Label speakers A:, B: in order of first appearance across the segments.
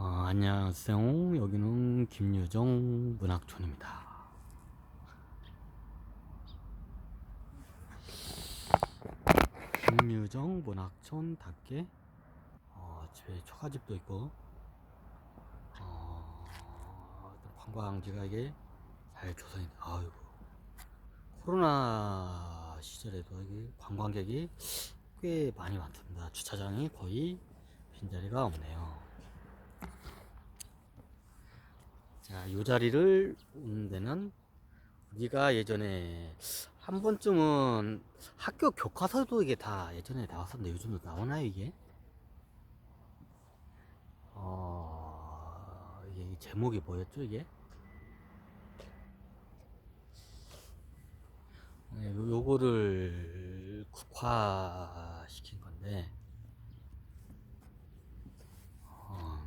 A: 안녕하세요. 여기는 김유정 문학촌입니다. 김유정 문학촌답게 집에 초가집도 있고 관광지가 이게 잘 조성이 돼. 아이고, 코로나 시절에도 이게 관광객이 꽤 많이 많습니다. 주차장이 거의 빈자리가 없네요. 자, 이 자리를 오는 데는 우리가 예전에 한 번쯤은 학교 교과서도 이게 다 예전에 나왔었는데 요즘도 나오나요, 이게? 이게 제목이 뭐였죠, 이게? 네, 요거를 국화시킨 건데, 어,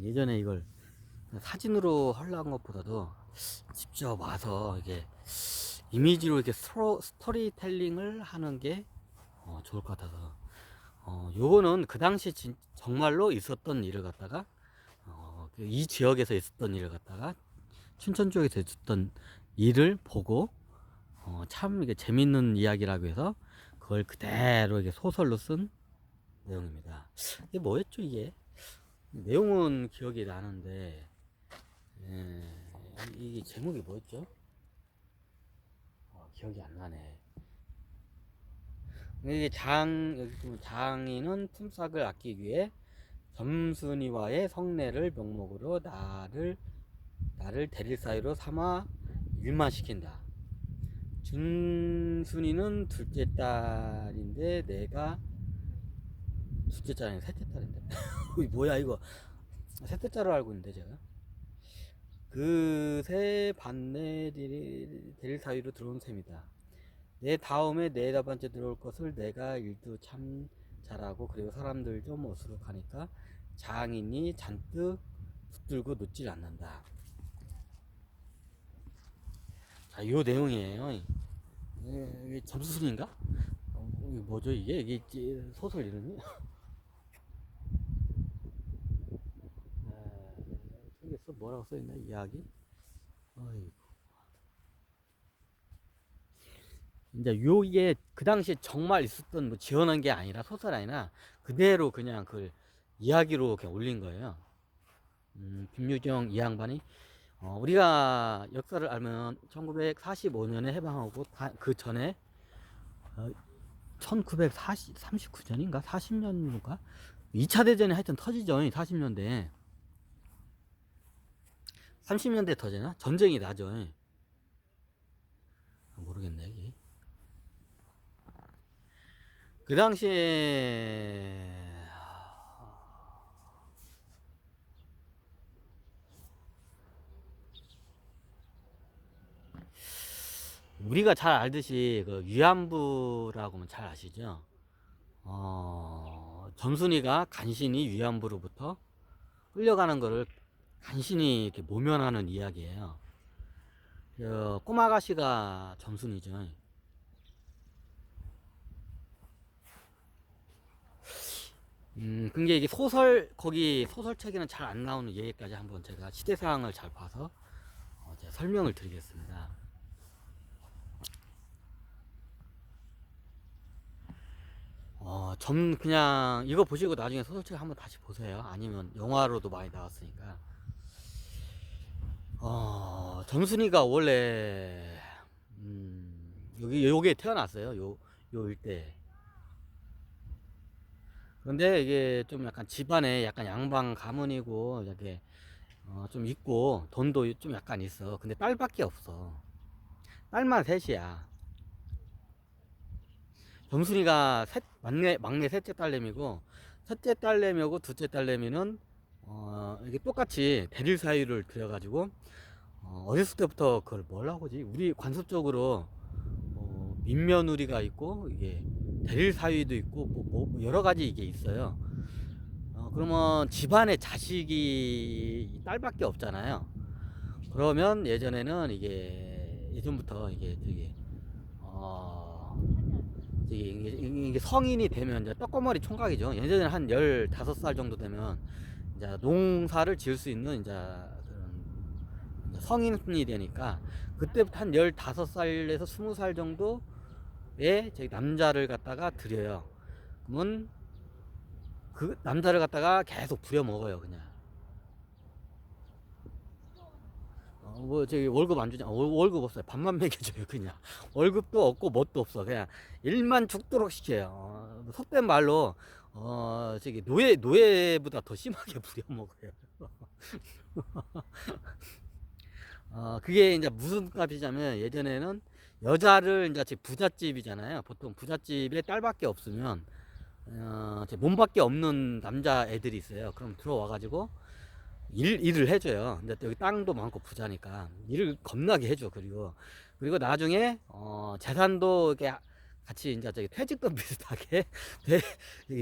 A: 예전에 이걸 사진으로 하려는 것보다도 직접 와서 이게 이미지로 이렇게 스토리텔링을 하는 게 좋을 것 같아서 요거는 그 당시 정말로 있었던 일을 갖다가 이 지역에서 있었던 일을 갖다가 춘천 쪽에서 있었던 일을 보고 참 이게 재밌는 이야기라고 해서 그걸 그대로 이게 소설로 쓴 내용입니다. 이게 뭐였죠, 이게? 내용은 기억이 나는데 이게 제목이 뭐였죠? 기억이 안 나네. 이게 여기 보면 장인은 품삯을 아끼기 위해 점순이와의 성례를 명목으로 나를 대릴 사이로 삼아 일만 시킨다. 준순이는 둘째 딸인데 내가 둘째 딸이 아니라 셋째 딸인데 뭐야 이거. 셋째 딸로 알고 있는데 제가 그새 반내 대릴 사이로 들어온 셈이다. 내 다음에 네다 번째 들어올 것을 내가 일도 참 잘하고 그리고 사람들 좀 어수룩하니까 장인이 잔뜩 붙들고 놓질 않는다. 자, 요 내용이에요. 이게 점수순인가? 이게 뭐죠 이게? 이게 소설 이름이? 모르겠어. 뭐라고 써있나 이야기? 어이구. 이제 요게 그 당시에 정말 있었던 뭐 지어낸 게 아니라 소설 아니라 그대로 그냥 그 이야기로 그냥 올린 거예요. 김유정 이 양반이 우리가 역사를 알면 1945년에 해방하고 그 전에 1939년인가 40년인가 2차 대전이 하여튼 터지죠. 40년대 30년대 터지나 전쟁이 나죠. 모르겠네 이게. 그 당시에 우리가 잘 알듯이 그 위안부라고 하면 잘 아시죠? 점순이가 간신히 위안부로부터 끌려가는 거를 간신히 이렇게 모면하는 이야기예요. 그 꼬마 아가씨가 점순이죠. 근데 이게 거기 소설책에는 잘 안 나오는 얘기까지 한번 제가 시대상을 잘 봐서 제가 설명을 드리겠습니다. 그냥 이거 보시고 나중에 소설책 한번 다시 보세요. 아니면 영화로도 많이 나왔으니까. 점순이가 원래, 요게 태어났어요. 요 일대. 그런데 이게 좀 약간 집안에 약간 양반 가문이고, 이렇게, 좀 있고, 돈도 좀 약간 있어. 근데 딸밖에 없어. 딸만 셋이야. 점순이가 막내 셋째 딸내미고, 첫째 딸내미하고 둘째 딸내미는, 이게 똑같이 대릴 사유를 들여가지고, 어렸을 때부터 그걸 뭐라고 하지? 우리 관습적으로, 민며느리가 있고, 이게 대릴 사유도 있고, 뭐 여러 가지 이게 있어요. 그러면 집안에 자식이 딸밖에 없잖아요. 그러면 예전에는 이게, 예전부터 이게 되게, 이게 성인이 되면 이제 떡거머리 총각이죠. 예전에 한 15살 정도 되면 이제 농사를 지을 수 있는 이제 그런 성인이 되니까 그때부터 한 15살에서 20살 정도에 저기 남자를 갖다가 들여요. 그러면 그 남자를 갖다가 계속 부려먹어요, 그냥. 뭐 저기 월급 안 주냐? 월급 없어요. 밥만 먹여줘요, 그냥. 월급도 없고 뭣도 없어. 그냥 일만 죽도록 시켜요. 속된 말로 저기 노예보다 더 심하게 부려먹어요. 그게 이제 무슨 값이냐면 예전에는 여자를 이제 부잣집이잖아요. 보통 부잣집에 딸밖에 없으면 몸밖에 없는 남자 애들이 있어요. 그럼 들어와가지고 일을 해줘요. 근데 여기 땅도 많고 부자니까 일을 겁나게 해줘. 그리고 나중에 재산도 이렇게 같이 이제 저기 퇴직금 비슷하게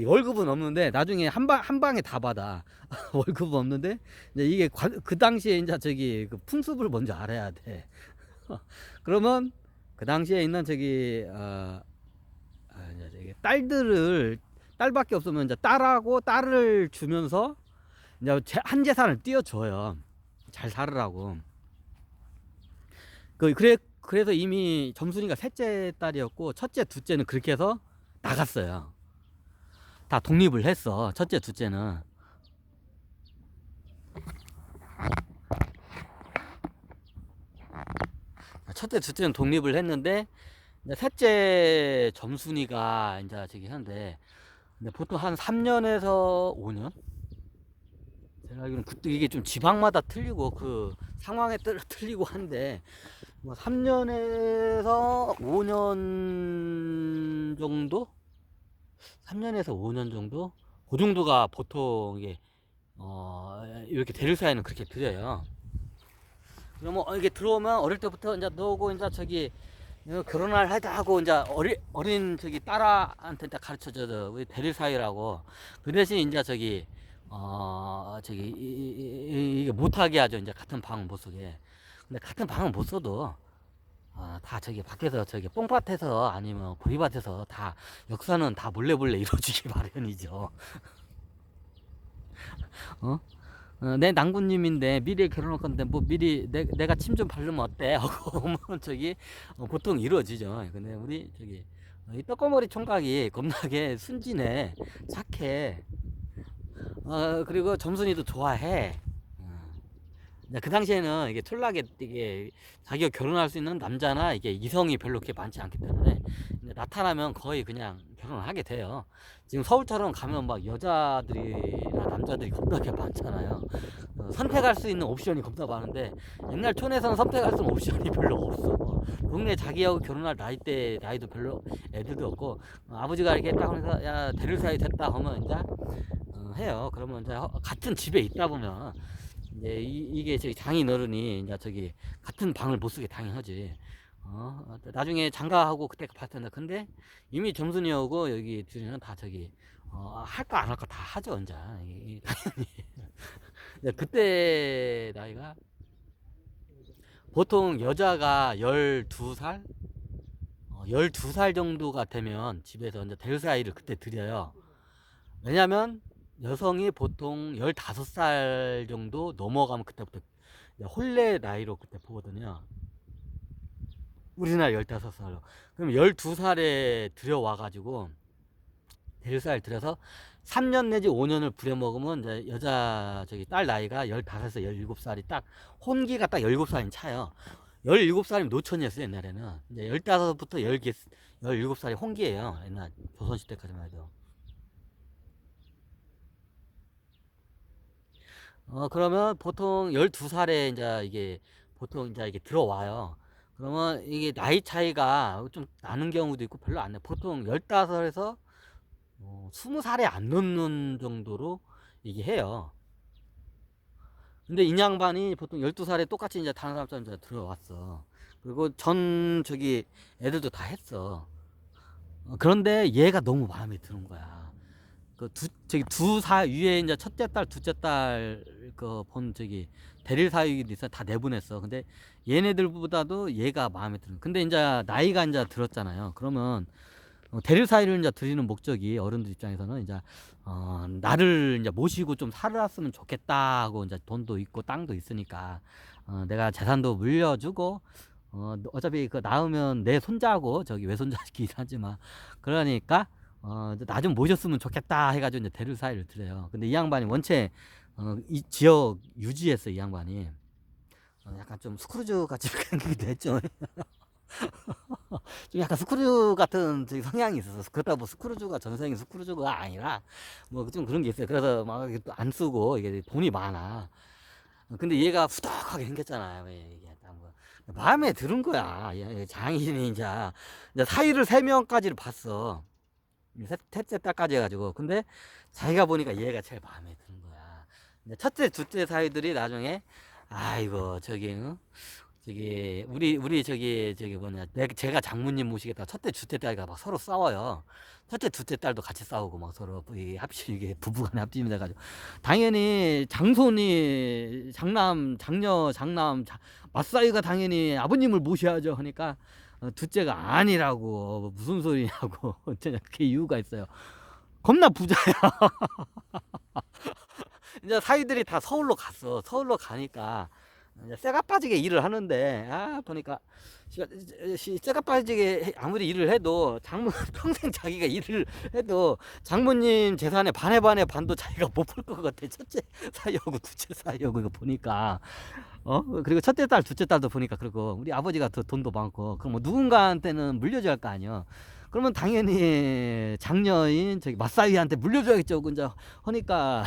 A: 월급은 없는데 나중에 한 방에 다 받아. 월급은 없는데 이제 이게 그 당시에 이제 저기 그 풍습을 먼저 알아야 돼. 그러면 그 당시에 있는 저기 이제 저기 딸밖에 없으면 이제 딸하고 딸을 주면서 이제 한 재산을 띄워줘요. 잘 살으라고. 그래서 이미 점순이가 셋째 딸이었고 첫째, 둘째는 그렇게 해서 나갔어요. 다 독립을 했어. 첫째, 둘째는. 첫째, 둘째는 독립을 했는데 이제 셋째 점순이가 이제 저기 하는데 보통 한 3년에서 5년? 제가 알기로는 그때 이게 좀 지방마다 틀리고 그 상황에 따라 틀리고 한데 뭐 3년에서 5년 정도? 3년에서 5년 정도? 그 정도가 보통 이게 이렇게 대리사에는 그렇게 드려요. 그러면 이게 들어오면 어릴 때부터 이제 너고 이제 저기 결혼을 하자 하고 이제 어린 저기 딸한테 가르쳐 줘도 우리 대리사이라고 그 대신 이제 저기 저기 이게 못하게 하죠. 이제 같은 방을 못 쓰게. 근데 같은 방을 못 써도 다 저기 밖에서 저기 뽕밭에서 아니면 보리밭에서 다 역사는 다 몰래 이루어지기 마련이죠. 어? 내 낭구님인데 미리 결혼할 건데 뭐 미리 내가 침 좀 바르면 어때? 하고 오면 저기 보통 이루어지죠. 근데 우리 저기 이 떡거머리 총각이 겁나게 순진해, 착해. 그리고 점순이도 좋아해. 그 당시에는 이게 촌락에 이게 자기가 결혼할 수 있는 남자나 이게 이성이 별로 그렇게 많지 않기 때문에 나타나면 거의 그냥 결혼을 하게 돼요. 지금 서울처럼 가면 막 여자들이나 남자들이 겁나게 많잖아요. 선택할 수 있는 옵션이 겁나 많은데 옛날 촌에서는 선택할 수 있는 옵션이 별로 없어. 동네 자기하고 결혼할 나이도 별로 애들도 없고 아버지가 이렇게 딱 하면서 야 데릴 사이 됐다 하면 이제 해요. 그러면 이제 같은 집에 있다 보면 이제 이게 저기 장인어른이 이제 저기 같은 방을 못 쓰게 당연하지. 나중에 장가하고 그때 봤을 텐데 근데 이미 점순이하고 여기 둘이는 다 저기 할까 안 할까 다 하죠 이제 당연히. 그때 나이가 보통 여자가 12살 12살 정도가 되면 집에서 이제 대사이를 그때 드려요. 왜냐면 여성이 보통 15살 정도 넘어가면 그때부터 혼례 나이로 그때 보거든요. 우리나라 15살로. 그럼 12살에 들여와가지고 대사를 들여서 3년 내지 5년을 부려먹으면 이제 여자 저기 딸 나이가 15에서 17살이 딱 혼기가 딱 17살인 차요. 17살이면 노천이었어요 옛날에는. 이제 15부터 17살이 혼기예요. 옛날 조선시대까지만 해도. 그러면 보통 12살에 이제 이게 보통 이제 이게 들어와요. 그러면 이게 나이 차이가 좀 나는 경우도 있고 별로 안 나. 보통 15에서 20살에 안 넘는 정도로 이게 해요. 근데 이 양반이 보통 12살에 똑같이 이제 다른 사람처럼 이제 들어왔어. 그리고 저기 애들도 다 했어. 그런데 얘가 너무 마음에 드는 거야. 저기 위에 이제 첫째 딸, 둘째 딸, 저기, 대릴 사유기도 있어. 다 내보냈어. 근데 얘네들보다도 얘가 마음에 드는. 근데 이제 나이가 이제 들었잖아요. 그러면 대리사이를 이제 드리는 목적이 어른들 입장에서는 이제 나를 이제 모시고 좀 살았으면 좋겠다 하고 이제 돈도 있고 땅도 있으니까 내가 재산도 물려주고 어차피 그 낳으면 내 손자고 저기 외손자이긴 하지만 그러니까 나 좀 모셨으면 좋겠다 해가지고 이제 대리사이를 드려요. 근데 이 양반이 원체 이 지역 유지했어 이 양반이. 약간 좀 스크루즈 같이 생기기도 했죠. 좀 약간 스크루즈 같은 저기 성향이 있어서 그렇다고 뭐 스크루즈가 전생이 스크루즈가 아니라 뭐 좀 그런 게 있어요. 그래서 막 안 쓰고 이게 돈이 많아. 근데 얘가 후덕하게 생겼잖아요. 이게 뭐 마음에 드는 거야. 장인이 이제 사위를 3명까지를 봤어. 셋째 딸까지 해가지고. 근데 자기가 보니까 얘가 제일 마음에 드는 거야. 첫째, 둘째 사위들이 나중에 아이고 저기 저기 우리 저기 뭐냐 제가 장모님 모시겠다 첫째 둘째 딸과 막 서로 싸워요. 첫째 둘째 딸도 같이 싸우고 막 서로 이게 합치 이게 부부간에 합심이 돼가지고 당연히 장손이 장남 맞사이가 당연히 아버님을 모셔야죠 하니까 둘째가 아니라고 무슨 소리냐고 그 이유가 있어요. 겁나 부자야. 이제 사위들이 다 서울로 갔어. 서울로 가니까 이제 쇠가 빠지게 일을 하는데 보니까 쇠가 빠지게 아무리 일을 해도 장모 평생 자기가 일을 해도 장모님 재산의 반의 반도 자기가 못 볼 것 같아. 첫째 사이하고 둘째 사이하고 이거 보니까 그리고 첫째 딸 둘째 딸도 보니까 그러고 우리 아버지가 더 돈도 많고 그럼 뭐 누군가한테는 물려줘야 할 거 아니야. 그러면 당연히 장녀인 저기 맞사위한테 물려줘야겠죠. 이제 하니까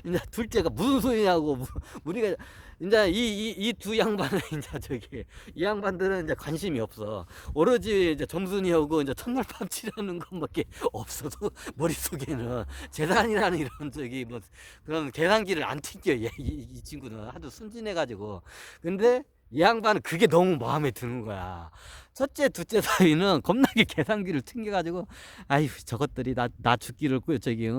A: 이제 둘째가 무슨 소리냐고 우리가 이제 이 두 양반은 이제 저기 이 양반들은 이제 관심이 없어. 오로지 이제 점순이하고 이제 첫날 팝치라는 것밖에 없어도 머릿속에는 재산이라는 이런 저기 뭐 그런 계산기를 안 튕겨. 이 친구는 하도 순진해가지고. 근데 이 양반은 그게 너무 마음에 드는 거야. 첫째, 둘째 사위는 겁나게 계산기를 튕겨가지고, 아유, 저것들이 나 죽기를 저기,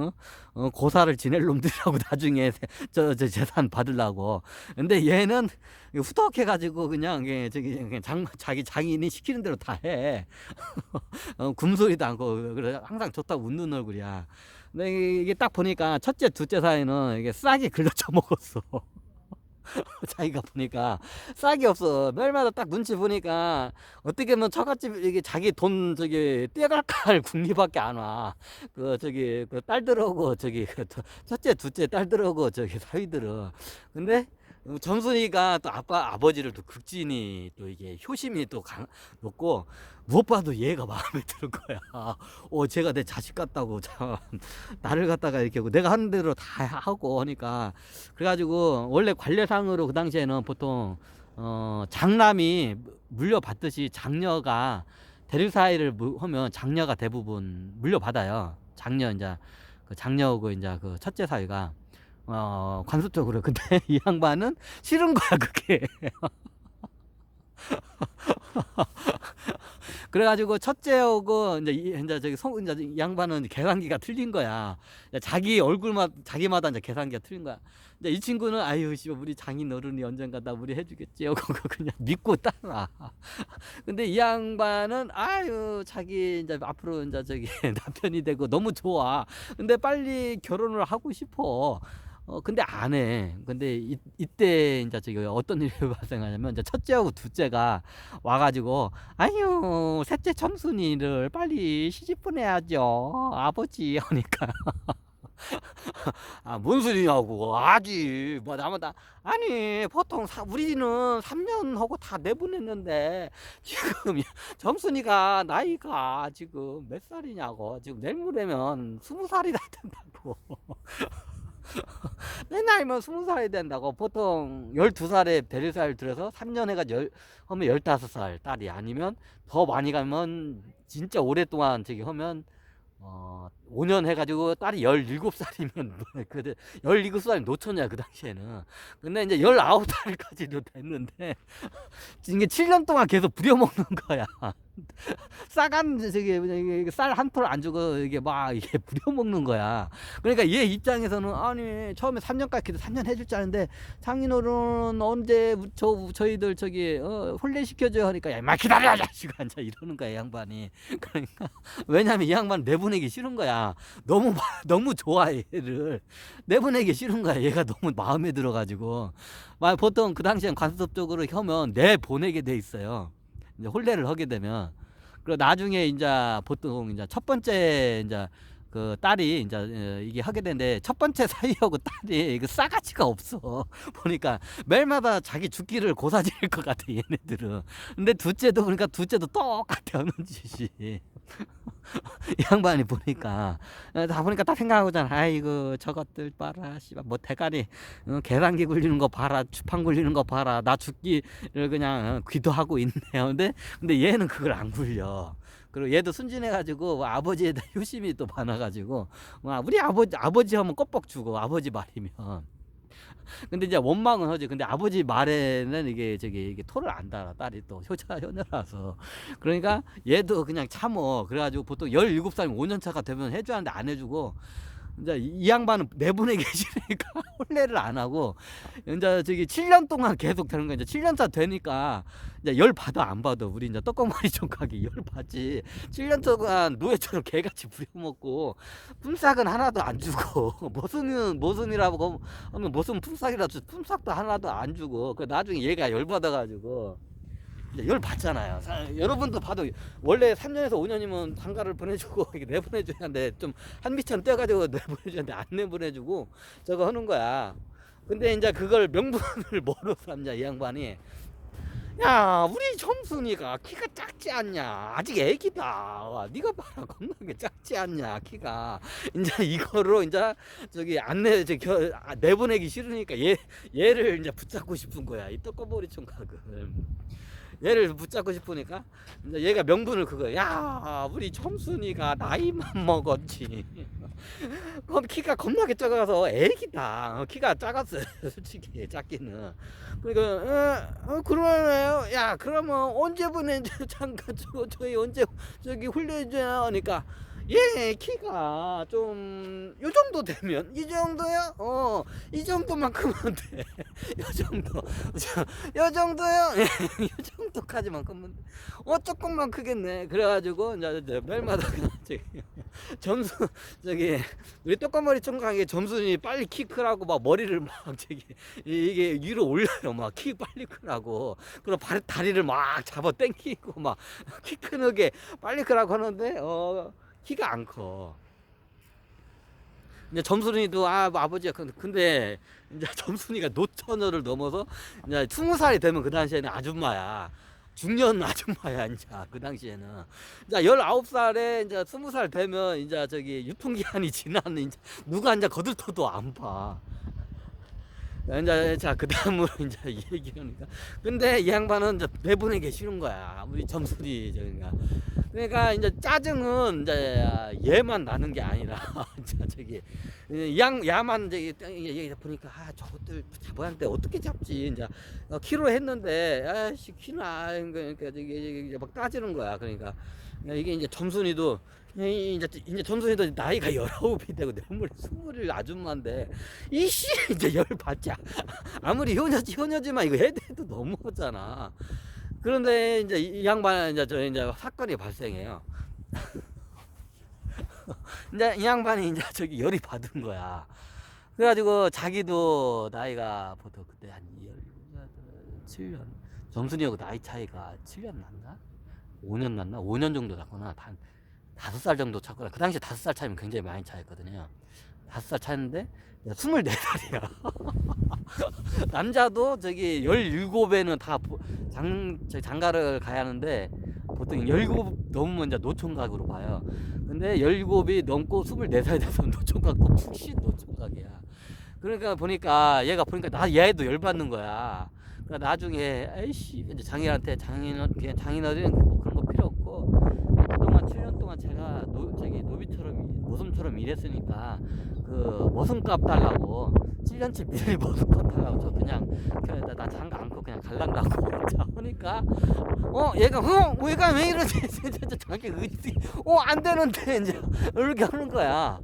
A: 고사를 지낼 놈들이라고 나중에 저 재산 받으려고. 근데 얘는 후덕해가지고 그냥, 저기, 그냥 자기 장인이 시키는 대로 다 해. 금소리도 않고, 그래, 항상 좋다고 웃는 얼굴이야. 근데 이게 딱 보니까 첫째, 둘째 사위는 이게 싹이 글러쳐 먹었어. 자기가 보니까 싹이 없어. 매일마다 딱 눈치 보니까 어떻게 하면 처갓집 이게 자기 돈 저기 떼갈갈 궁리밖에 안 와. 그 저기 그 딸들하고 저기 그 첫째 둘째 딸들하고 저기 사위들은. 근데 점순이가 또 아버지를 또 극진히 또 이게 효심이 또 높고 무엇봐도 얘가 마음에 드는 거야. 제가 내 자식 같다고 참 나를 갖다가 이렇게 하고 내가 하는 대로 다 하고 하니까 그래가지고 원래 관례상으로 그 당시에는 보통 장남이 물려받듯이 장녀가 대리사이를 하면 장녀가 대부분 물려받아요. 장녀 이제 그 장녀고 이제 그 첫째 사위가 관습적으로. 근데 이 양반은 싫은 거야 그게. 그래가지고 첫째하고 이제 저기 이제 이 양반은 계산기가 틀린 거야. 자기 얼굴만 자기마다 이제 계산기가 틀린 거야. 이제 이 친구는 아유 씨 우리 장인 어른이 언젠가 나 우리 해주겠지 하고 그냥 믿고 따라. 근데 이 양반은 아유 자기 이제 앞으로 이제 저기 남편이 되고 너무 좋아. 근데 빨리 결혼을 하고 싶어. 근데 안 해. 근데 이때 이제 저기 어떤 일이 발생하냐면 이제 첫째하고 둘째가 와가지고 아유 셋째 점순이를 빨리 시집 보내야죠 아버지 하니까 뭔 소리냐고. 아직 뭐 나만 다 아니 보통 우리는 3년 하고 다 내보냈는데 지금 점순이가 나이가 지금 몇 살이냐고. 지금 내일 모레면 20살이 다 된다고. 내 나이면 20살이 된다고. 보통 12살에 대리사를 들여서 3년 해가지고 하면 15살 딸이 아니면 더 많이 가면 진짜 오랫동안 저기 하면 5년 해가지고 딸이 17살이면 그 17살이 노처냐 그 당시에는. 근데 이제 19살까지도 됐는데 이게 7년 동안 계속 부려먹는 거야. 싸간 저기 쌀 한 톨 안 주고 이게 막 이게 부려먹는 거야. 그러니까 얘 입장에서는 아니 처음에 3년 깎기도 3년 해줄 줄 아는데 장인어른 언제 저희들 저기 혼례 시켜줘요 하니까 야 막 기다려 자식아 앉아 이러는 거야 이 양반이. 그러니까 왜냐면 이 양반 내보내기 싫은 거야. 너무 좋아해 얘를. 내보내기 싫은 거야. 얘가 너무 마음에 들어가지고. 막 보통 그 당시엔 관습적으로 하면 내보내게 돼 있어요. 이제 혼례를 하게 되면. 그리고 나중에 이제 보통 이제 첫 번째 이제 그 딸이 이제 이게 하게 되는데 첫 번째 사위하고 딸이 그 싸가지가 없어. 보니까 매일마다 자기 죽기를 고사지를 것 같아 얘네들은. 근데 둘째도 보니까 둘째도 똑같아 하는 짓이. 이 양반이 보니까 다 보니까 딱 생각하고잖아. 아이고 저것들 봐라 씨발 뭐 대가리 계란기 굴리는 거 봐라 주판 굴리는 거 봐라 나 죽기를 그냥 기도하고 있네요. 근데 얘는 그걸 안 굴려. 그리고 얘도 순진해가지고 아버지에다 효심이 또 많아가지고 우리 아버지 하면 껍벅 주고 아버지 말이면. 근데 이제 원망은 하지. 근데 아버지 말에는 이게 토를 안 달아. 딸이 또 효녀라서. 그러니까 얘도 그냥 참어. 그래가지고 보통 17살 5년차가 되면 해줘야 하는데 안 해주고. 이제 이 양반은 내보내기 싫으니까 혼례를 안 하고 이제 저기 7년 동안 계속 되는 거야. 이제 7년차 되니까 이제 열 받아 안 받아. 우리 이제 떡국머리 총각이 열 받지. 7년 동안 노예처럼 개같이 부려먹고 품삯은 하나도 안 주고 모순이라고 하면 모순 품삯이라도 품삯도 하나도 안 주고 그 나중에 얘가 열 받아가지고. 열 받잖아요. 여러분도 봐도 원래 3년에서 5년이면 장가를 보내주고 이렇게 내보내줘야 하는데 좀 한미천 떼가지고 내보내주는데 안 내보내주고 저거 하는 거야. 근데 이제 그걸 명분을 뭐로 삼냐 이 양반이. 야 우리 점순이가 키가 작지 않냐 아직 애기다 네가 봐라 겁나게 작지 않냐 키가 이제 이거로 이제 저기 내보내기 싫으니까 얘를 이제 붙잡고 싶은 거야 이 떡거머리 총각을. 얘를 붙잡고 싶으니까 이제 얘가 명분을 그거야. 야 우리 점순이가 나이만 먹었지. 그럼 키가 겁나게 작아서 애기다. 키가 작았어요 솔직히 작기는. 그러니까 그러네요. 야 그러면 언제 보내줘 잠깐 저희 언제 저기 훈련해줘야 하니까 얘 키가 좀 요 정도 되면 이 정도야? 이 정도만큼은 돼. 요 정도. 요 정도요? 요 정도까지만 크면 조금만 크겠네. 그래가지고 이제 매일마다 저기 우리 떡거머리 총각이 점순이 빨리 키 크라고 막 머리를 막 이게 위로 올려요. 막 키 빨리 크라고. 그리고 다리를 막 잡아 당기고 막 키 크게 빨리 크라고 하는데 키가 안 커. 이제 점순이도 아버지가 근데 이제 점순이가 노처녀를 넘어서 이제 20살이 되면 그 당시에는 아줌마야. 중년 아줌마야 이제 그 당시에는. 이제 19살에 이제 20살 되면 이제 저기 유통기한이 지나는 이제 누가 이제 거들떠도 안 봐. 이제 그 다음으로 이제 얘기하니까. 근데 이 양반은 이제 내보내기 싫은 거야. 우리 점순이 그러니까 이제 짜증은 이제 얘만 나는 게 아니라 저기 야만 이제 보니까 저것들 잡아야 때 어떻게 잡지 이제 키로 했는데 아씨 키나 그러니까 이게 막 따지는 거야. 그러니까 이게 이제 점순이도 이제 점순이도 나이가 19이 되고 내물이 20을 아줌마인데 이씨 이제 열 받자. 아무리 효녀지만 이거 해도 너무하잖아. 그런데 이제 이 양반 이제 사건이 발생해요. 이제 이 양반이 이제 저기 열이 받은 거야. 그래가지고 자기도 나이가 보통 그때 한 7년 점순이하고 나이 차이가 7년 났나? 5년 났나? 5년 정도 났구나. 한 5살 정도 차구나. 그 당시에 5살 차이면 굉장히 많이 차였거든요. 5살 차였는데 24살이야. 남자도 저기 17에는 다 장가를 가야 하는데 보통 17 넘으면 이제 노총각으로 봐요. 근데 17이 넘고 24살이 돼서 노총각도 푹신 노총각이야. 그러니까 보니까 얘가 보니까 얘도 열받는 거야. 그러니까 나중에 에이씨 이제 장인어른 뭐 그런 거 필요 없고 그동안 7년 동안 제가 모섬처럼 일했으니까 그 머슴값 달라고 7년치 미리 머슴값 달라고 저 그냥 나 장가 안 고 그냥 달란다고. 자, 그러니까 얘가 왜 이러지? 자기 의지 안 되는데 이제 이렇게 하는 거야.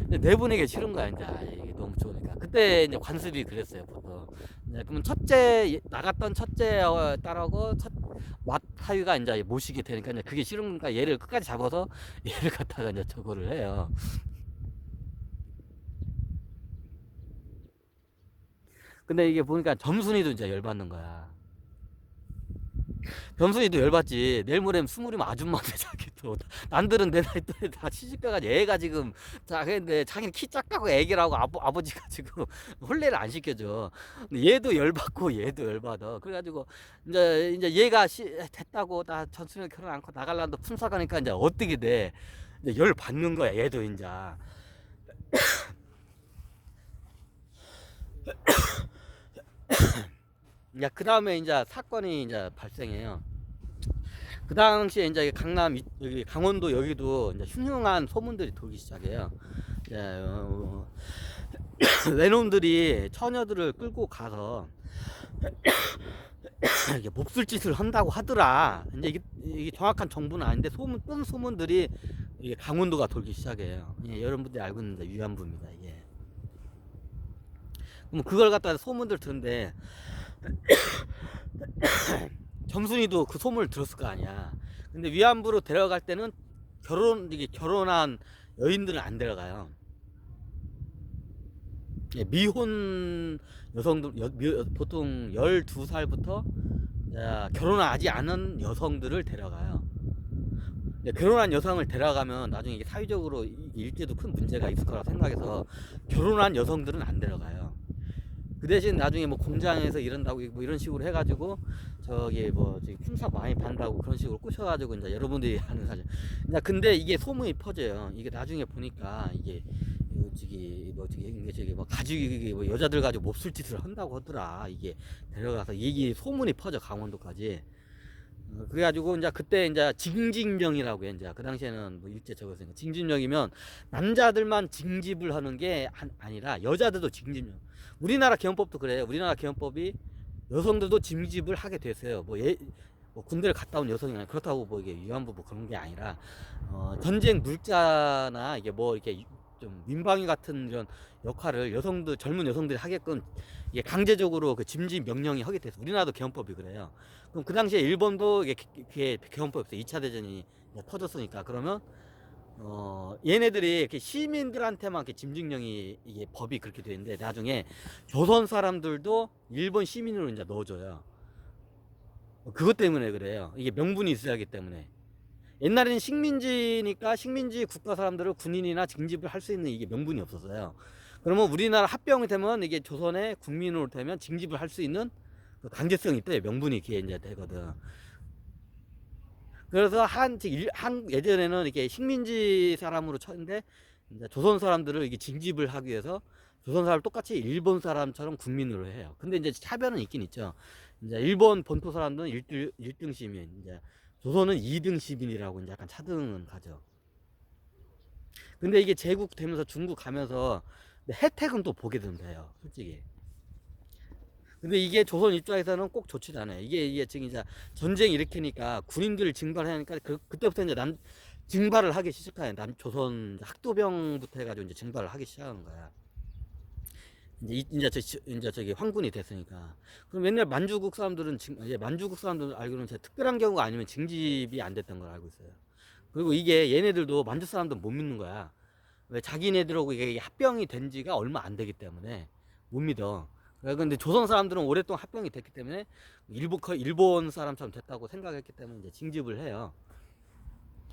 A: 내보내기 싫은 거야 이제. 이게 너무 좋으니까. 그때 이제 관습이 그랬어요 보통. 이제 그러면 나갔던 첫째 딸하고 맏사위가 이제 모시게 되니까 이제 그게 싫으니까 얘를 끝까지 잡아서 얘를 갖다가 이제 저거를 해요. 근데 이게 보니까 점순이도 이제 열받는 거야. 점순이도 열받지. 내일 모레면 스물이면 아줌마인데 자기도. 남들은 내 나이 또래 다 시집가가지고 애가 지금 근데 자기는 키 작다고 애기라고 아버지가 지금 혼례를 안 시켜줘. 근데 얘도 열받고 얘도 열받아. 그래가지고 이제 얘가 됐다고 나 전순이 결혼 않고 나갈란다 품사 가니까 이제 어떻게 돼? 이제 열 받는 거야 얘도 이제. 야, 그 다음에 이제 사건이 이제 발생해요. 그 당시에 이제 여기 강원도 여기도 이제 흉흉한 소문들이 돌기 시작해요. 외놈들이 처녀들을 끌고 가서 이게 몹쓸 짓을 한다고 하더라. 이제 이게 정확한 정보는 아닌데 뜬 소문들이 이게 강원도가 돌기 시작해요. 예, 여러분들이 알고 있는 위안부입니다. 이게. 그럼 그걸 갖다 소문들 듣는데 점순이도 그 소문을 들었을 거 아니야. 근데 위안부로 데려갈 때는 결혼한 여인들은 안 데려가요. 예, 미혼 여성들 보통 12살부터 결혼하지 않은 여성들을 데려가요. 결혼한 여성을 데려가면 나중에 이게 사회적으로 일제도 큰 문제가 있을 거라 생각해서 결혼한 여성들은 안 데려가요. 그 대신 나중에 뭐 공장에서 일한다고 뭐 이런 식으로 해가지고 저기 뭐 품삯 많이 판다고 그런 식으로 꼬셔가지고 이제 여러분들이 하는 사실. 근데 이게 소문이 퍼져요. 이게 나중에 보니까 이게 저기 뭐 가지고 뭐 여자들 가지고 몹쓸 짓을 한다고 하더라. 이게 데려가서 이게 소문이 퍼져 강원도까지. 그래가지고 이제 그때 이제 징집령이라고 해. 이제 그 당시에는 뭐 일제 적었으니까 징집령이면 남자들만 징집을 하는 게 아니라 여자들도 징집령. 우리나라 개헌법도 그래요. 우리나라 개헌법이 여성들도 징집을 하게 됐어요. 뭐 군대를 갔다 온 여성이 아니라 그렇다고 뭐 이게 위안부 뭐 그런 게 아니라 전쟁 물자나 이게 뭐 이렇게 좀 민방위 같은 이런 역할을 젊은 여성들이 하게끔 이게 강제적으로 그 징집 명령이 하게 돼서 우리나라도 개헌법이 그래요. 그럼 그 당시에 일본도 이게 개헌법이 없어요. 2차 대전이 터졌으니까. 그러면 얘네들이 이렇게 시민들한테만 이렇게 징집령이 이게 법이 그렇게 되어 있는데 나중에 조선 사람들도 일본 시민으로 이제 넣어줘요. 그것 때문에 그래요. 이게 명분이 있어야 하기 때문에. 옛날에는 식민지니까 식민지 국가 사람들을 군인이나 징집을 할 수 있는 이게 명분이 없었어요. 그러면 우리나라 합병이 되면 이게 조선의 국민으로 되면 징집을 할 수 있는 그 강제성이 있대. 명분이 그게 이제 되거든. 그래서 예전에는 이렇게 식민지 사람으로 쳤는데 이제 조선 사람들을 이게 징집을 하기 위해서 조선 사람 똑같이 일본 사람처럼 국민으로 해요. 근데 이제 차별은 있긴 있죠. 이제 일본 본토 사람들은 1등 시민, 이제 조선은 2등 시민이라고 이제 약간 차등은 가죠. 근데 이게 제국 되면서 중국 가면서 혜택은 또 보게 된대요, 솔직히. 근데 이게 조선 입장에서는 꼭 좋지도 않아요. 이게 지금 이제 전쟁 일으키니까 군인들을 징발하니까 그때부터 이제 징발을 하기 시작해요. 조선 학도병부터 해가지고 이제 징발을 하기 시작하는 거야. 이제 저기 황군이 됐으니까. 그럼 맨날 만주국 사람들은 만주국 사람들은 알기로는 특별한 경우가 아니면 징집이 안 됐던 걸 알고 있어요. 그리고 이게 얘네들도 만주 사람들은 못 믿는 거야. 왜 자기네들하고 이게 합병이 된 지가 얼마 안 되기 때문에 못 믿어. 근데 조선 사람들은 오랫동안 합병이 됐기 때문에 일본 사람처럼 됐다고 생각했기 때문에 이제 징집을 해요.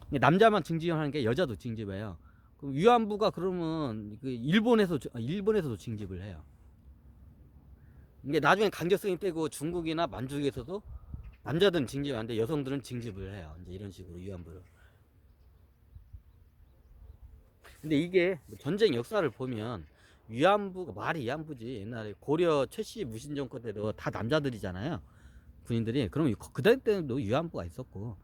A: 남자만 징집하는 게 여자도 징집해요. 그럼 위안부가 그러면 일본에서도 징집을 해요. 이게 나중에 강제성이 떼고 중국이나 만주국에서도 남자들은 징집하는데 여성들은 징집을 해요. 이제 이런 식으로 위안부를. 근데 이게 전쟁 역사를 보면 위안부가 말이 위안부지. 옛날에 고려 최씨 무신정권 때도 다 남자들이잖아요. 군인들이. 그럼 그때 때도 위안부가 있었고.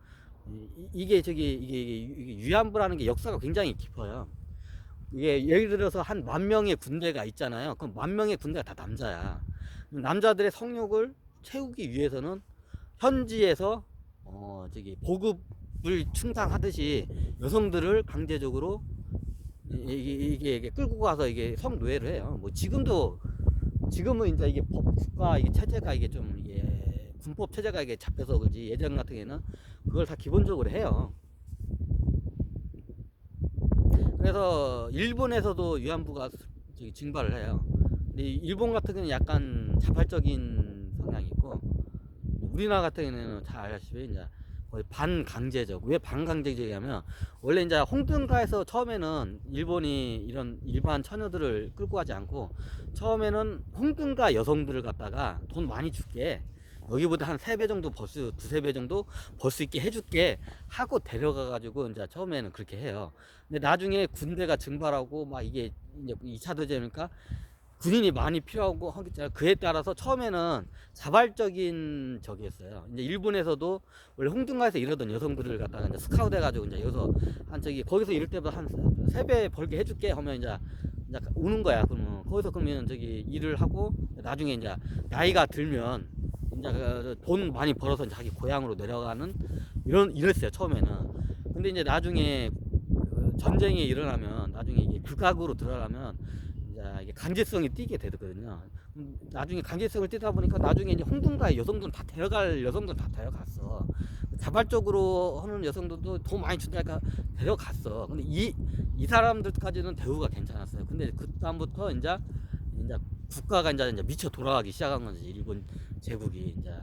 A: 이게 위안부라는 게 역사가 굉장히 깊어요. 이게 예를 들어서 한 10,000명의 군대가 있잖아요. 그럼 10,000명의 군대가 다 남자야. 남자들의 성욕을 채우기 위해서는 현지에서 저기 보급을 충당하듯이 여성들을 강제적으로 이게 끌고 가서 이게 성노예를 해요. 뭐 지금은 이제 이게 법과 이게 체제가 이게 좀 이게 군법 체제가 이게 잡혀서 그렇지, 예전 같은 경우에는 그걸 다 기본적으로 해요. 그래서 일본에서도 위안부가 저기 증발을 해요. 근데 일본 같은 경우는 약간 자발적인 성향이 있고, 우리나라 같은 경우는 잘 아시다시피 이제 거의 반강제적. 왜 반강제적이냐면, 원래 이제 홍등가에서 처음에는 일본이 이런 일반 처녀들을 끌고 가지 않고, 처음에는 홍등가 여성들을 갖다가 돈 많이 줄게, 여기보다 한 3배 정도 두세 배 정도 벌 수 있게 해줄게 하고 데려가 가지고 이제 처음에는 그렇게 해요. 근데 나중에 군대가 증발하고 막 이게 이제 2차 대전이니까 군인이 많이 필요하고 하기 때문에, 그에 따라서 처음에는 자발적인 적이었어요. 이제 일본에서도 원래 홍등가에서 이러던 여성들을 갖다가 이제 스카우트 해가지고 이제 여기서 한 저기 거기서 이럴 때보다 한 3배 벌게 해줄게 하면 이제 오는 거야. 그러면 거기서 그러면 저기 일을 하고 나중에 이제 나이가 들면 이제 돈 많이 벌어서 자기 고향으로 내려가는 이랬어요 처음에는. 근데 이제 나중에 전쟁이 일어나면, 나중에 이게 극악으로 들어가면 이제 이게 강제성이 띄게 되거든요. 나중에 강제성을 띄다 보니까 나중에 이제 홍등가의 여성들은 다 데려갈 여성들은 다 데려갔어. 자발적으로 하는 여성들도 돈 많이 준다니까 데려갔어. 근데 이 사람들까지는 대우가 괜찮았어요. 근데 그 다음부터 이제 국가가 이제 미쳐 돌아가기 시작한 거지. 일본 제국이 이제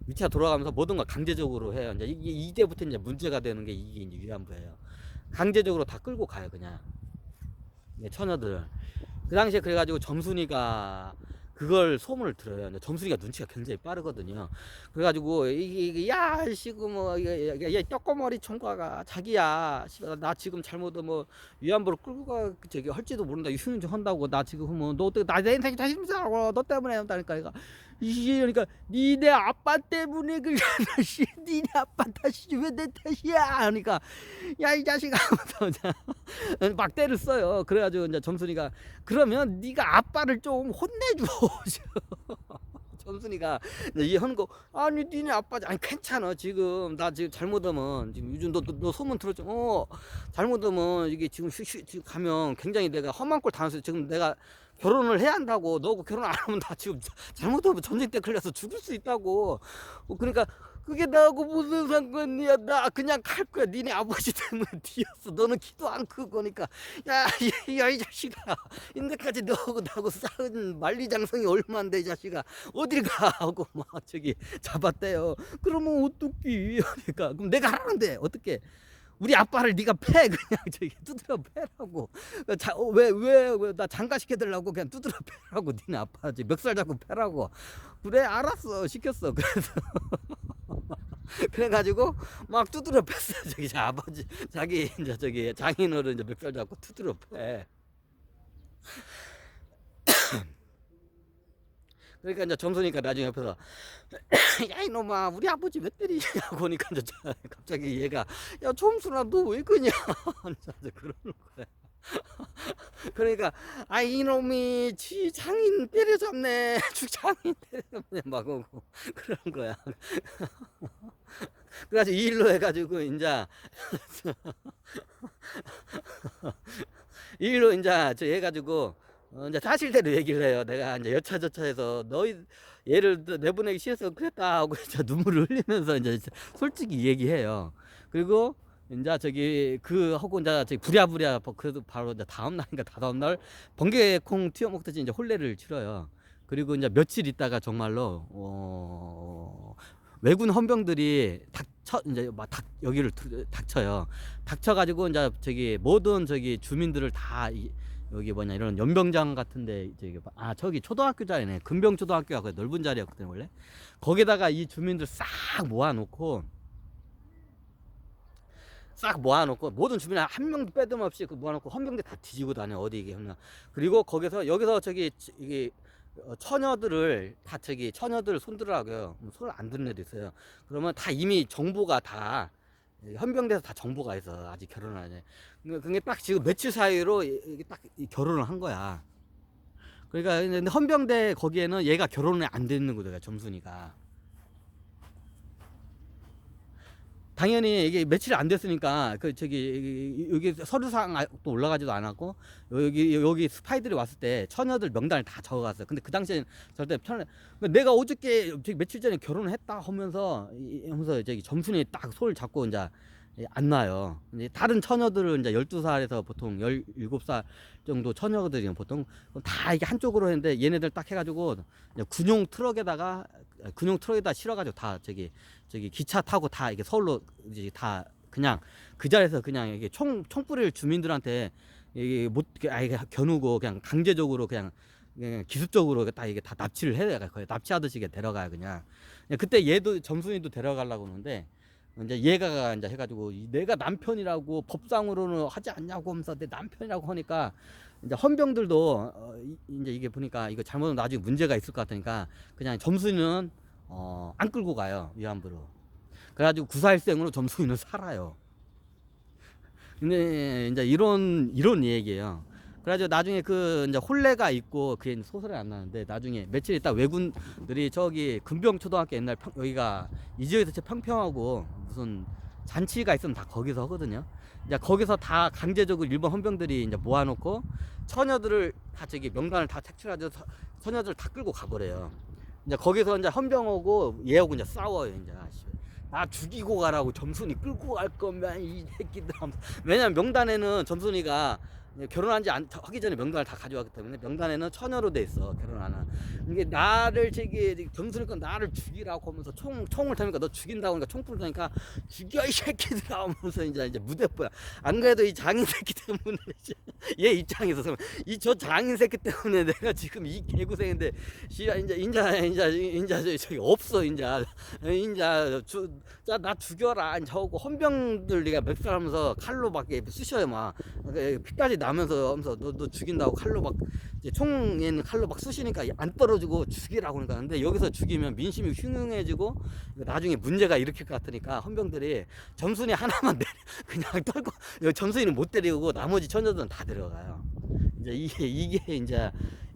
A: 미쳐 돌아가면서 모든 걸 강제적으로 해요. 이제 이때부터 이제 문제가 되는 게 이게 이제 위안부예요. 강제적으로 다 끌고 가요, 그냥. 처녀들. 그 당시에 그래가지고 점순이가 그걸 소문을 들어요. 점순이가 눈치가 굉장히 빠르거든요. 그래가지고 야 지금 뭐 야 떡꼬머리 총각아, 자기야 나 지금 잘못 뭐 위안부를 끌고 가 저기 할지도 모른다, 휴는 좀 한다고. 나 지금 뭐 너 어떻게 내 인생이 자신 있어, 너 때문에 한다니까. 그러니까 니네 아빠 때문에 그래. 니네 아빠 탓이지 왜 내 탓이야. 그러니까 야 이 자식아 막 때를 써요. 그래가지고 이제 점순이가 그러면 네가 아빠를 좀 혼내줘. 점순이가 이 하는 거, 아니 니네 아빠 아니 괜찮아, 지금 나 지금 잘못하면 지금 요즘 너 소문 들었죠. 잘못하면 이게 지금 지금 가면 굉장히 내가 험한 꼴 당했어. 지금 내가 결혼을 해야 한다고. 너 결혼 안 하면 나 지금 잘못하면 전쟁 때 걸려서 죽을 수 있다고. 그러니까 그게 나하고 무슨 상관이야. 나 그냥 갈 거야. 니네 아버지 때문에 뒤였어. 너는 키도 안 크고. 그러니까 야 이 자식아, 인데까지 너하고 나하고 싸운 만리장성이 얼마인데 이 자식아 어딜 가 하고 막 저기 잡았대요. 그러면 어떡해. 그러니까 그럼 내가 하라는데 어떻게? 우리 아빠를 네가 패, 그냥 저기 두드려 패라고. 왜 나 장가 시켜달라고 그냥 두드려 패라고. 니네 아빠 멱살 잡고 패라고. 그래 알았어, 시켰어. 그래서 그래가지고 막 두드려 팼어. 저기 아버지 자기 이제 저기 장인어른 이제 멱살 잡고 두드려 패. 그러니까 이제 점수니까 나중에 옆에서 야 이놈아 우리 아버지 왜 때리냐고 하니까 이제 갑자기 얘가 야 점수나 너 왜 그냐 그러는 거야. 그러니까 아 이놈이 지 장인 때려잡네, 주 장인 때려잡네 막 오고 그런 거야. 그래가지고 이 일로 해가지고 이제 이 일로 이제 저 해가지고 이제 사실대로 얘기를 해요. 내가 이제 여차저차해서 너희 얘를 내보내기 싫어서 그랬다 하고 이제 눈물을 흘리면서 이제 솔직히 얘기해요. 그리고 이제 저기 그 하고 이제 저기 부랴부랴 그래도 바로 이제 다음 날인가 다다음 날 번개콩 튀어 먹듯이 이제 혼례를 치러요. 그리고 이제 며칠 있다가 정말로 외군 헌병들이 이제 막 여기를 닥쳐요. 닥쳐가지고 이제 저기 모든 저기 주민들을 다 여기 뭐냐 이런 연병장 같은데 저기 초등학교 자리네. 금병 초등학교가 넓은 자리였거든 원래. 거기다가 이 주민들 싹 모아놓고 모든 주민 한 명도 빼듬없이 그 모아놓고 헌병대 다 뒤지고 다녀 어디 이게 했나. 그리고 여기서 저기 이게 처녀들을 다 저기 처녀들 손들라고요. 손을 안 드는 애도 있어요. 그러면 다 이미 정보가 다 헌병대에서 다 정보가 있어. 아직 결혼을 안 해. 그게 딱 지금 며칠 사이로 이게 딱 결혼을 한 거야. 그러니까 근데 헌병대 거기에는 얘가 결혼을 안 되는 거다, 점순이가. 당연히 이게 며칠 안 됐으니까 그 저기 여기 서류상 또 올라가지도 않았고, 여기 스파이들이 왔을 때 처녀들 명단을 다 적어갔어요. 근데 그 당시에는 절대 내가 어저께 저기 며칠 전에 결혼을 했다 하면서 저기 점순이 딱 손을 잡고 이제 안 놔요. 이제 다른 처녀들은 이제 12살에서 보통 17살 정도 처녀들이 보통 다 이게 한쪽으로 했는데, 얘네들 딱 해가지고 군용 트럭에다 실어가지고 다 저기 기차 타고 다 이게 서울로 이제 다 그냥 그 자리에서 그냥 이게 총뿌리를 주민들한테 이게 못 아예 겨누고 그냥 강제적으로 그냥 기습적으로 다 이게 다 납치를 해야 거의 납치하듯이 데려가요 그냥. 그때 얘도 점순이도 데려가려고 하는데, 이제 얘가 이제 해가지고 내가 남편이라고 법상으로는 하지 않냐고 하면서 내 남편이라고 하니까, 이제 헌병들도 이제 이게 보니까 이거 잘못하면 나중에 문제가 있을 것 같으니까 그냥 점순이는 안 끌고 가요, 위안부로. 그래가지고 구사일생으로 점순이는 살아요. 근데 이제 이런 얘기예요. 그래가지고 나중에 그 이제 혼례가 있고, 그게 소설에 안 나는데, 나중에 며칠 있다 왜군들이 저기 금병초등학교 옛날 여기가 이 지역에서 진짜 평평하고 무슨 잔치가 있으면 다 거기서 하거든요. 이제 거기서 다 강제적으로 일본 헌병들이 이제 모아놓고 처녀들을 다 저기 명단을 다 색출하죠. 처녀들을 다 끌고 가버려요. 이제 거기서 이제 헌병하고 얘하고 이제 싸워요. 이제 나 죽이고 가라고, 점순이 끌고 갈 거면 이 새끼들. 왜냐면 명단에는 점순이가 결혼한 지 하기 전에 명단을 다 가져왔기 때문에 명단에는 처녀로 돼 있어, 결혼 안 한. 이게 나를 저기 점순이가 나를 죽이라고 하면서 총을 타니까 너 죽인다고 하니까 총불을 타니까 죽여 이 새끼들아 하면서 이제 무대뽀야. 안 그래도 이 장인 새끼 때문에 얘 입장에서 이 저 장인 새끼 때문에 내가 지금 이 개고생인데 이제 저기 없어. 나 죽여라 이제 하고, 헌병들 네가 멱살하면서 칼로 막 쑤셔요. 막 피까지 나면서 하면서 너 죽인다고 칼로 막 이제 총에는 칼로 막 쑤시니까 안 떨어지고 죽이라고 하니까. 근데 여기서 죽이면 민심이 흉흉해지고 나중에 문제가 일으킬 것 같으니까 헌병들이 점순이 하나만 그냥 떨고, 점순이는 못 때리고 나머지 처녀들은 다 데려가요. 이제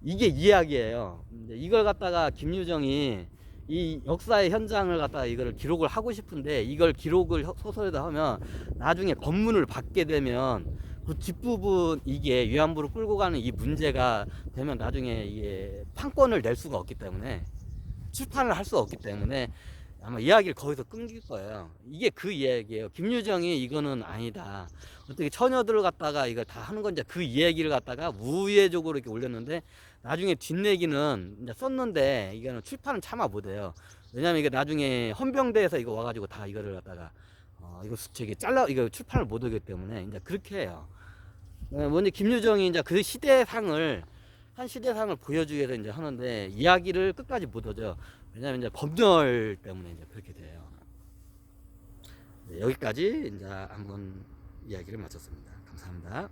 A: 이게 이야기예요. 이제 이걸 갖다가 김유정이 이 역사의 현장을 갖다가 이걸 기록을 하고 싶은데, 이걸 기록을 소설에다 하면 나중에 검문을 받게 되면 그 뒷부분, 이게 위안부로 끌고 가는 이 문제가 되면 나중에 이게 판권을 낼 수가 없기 때문에, 출판을 할 수가 없기 때문에 아마 이야기를 거기서 끊길 거예요. 이게 그 이야기예요. 김유정이 이거는 아니다, 어떻게 처녀들을 갖다가 이걸 다 하는 건지, 그 이야기를 갖다가 우회적으로 이렇게 올렸는데, 나중에 뒷내기는 이제 썼는데 이거는 출판은 차마 못해요. 왜냐면 이게 나중에 헌병대에서 이거 와가지고 다 이거를 갖다가 이거 저기 이거 출판을 못하기 때문에 이제 그렇게 해요. 먼저 김유정이 이제 그 시대상을 보여주기 위해서 이제 하는데, 이야기를 끝까지 못 하죠. 왜냐면 이제 법률 때문에 이제 그렇게 돼요. 여기까지 이제 한번 이야기를 마쳤습니다. 감사합니다.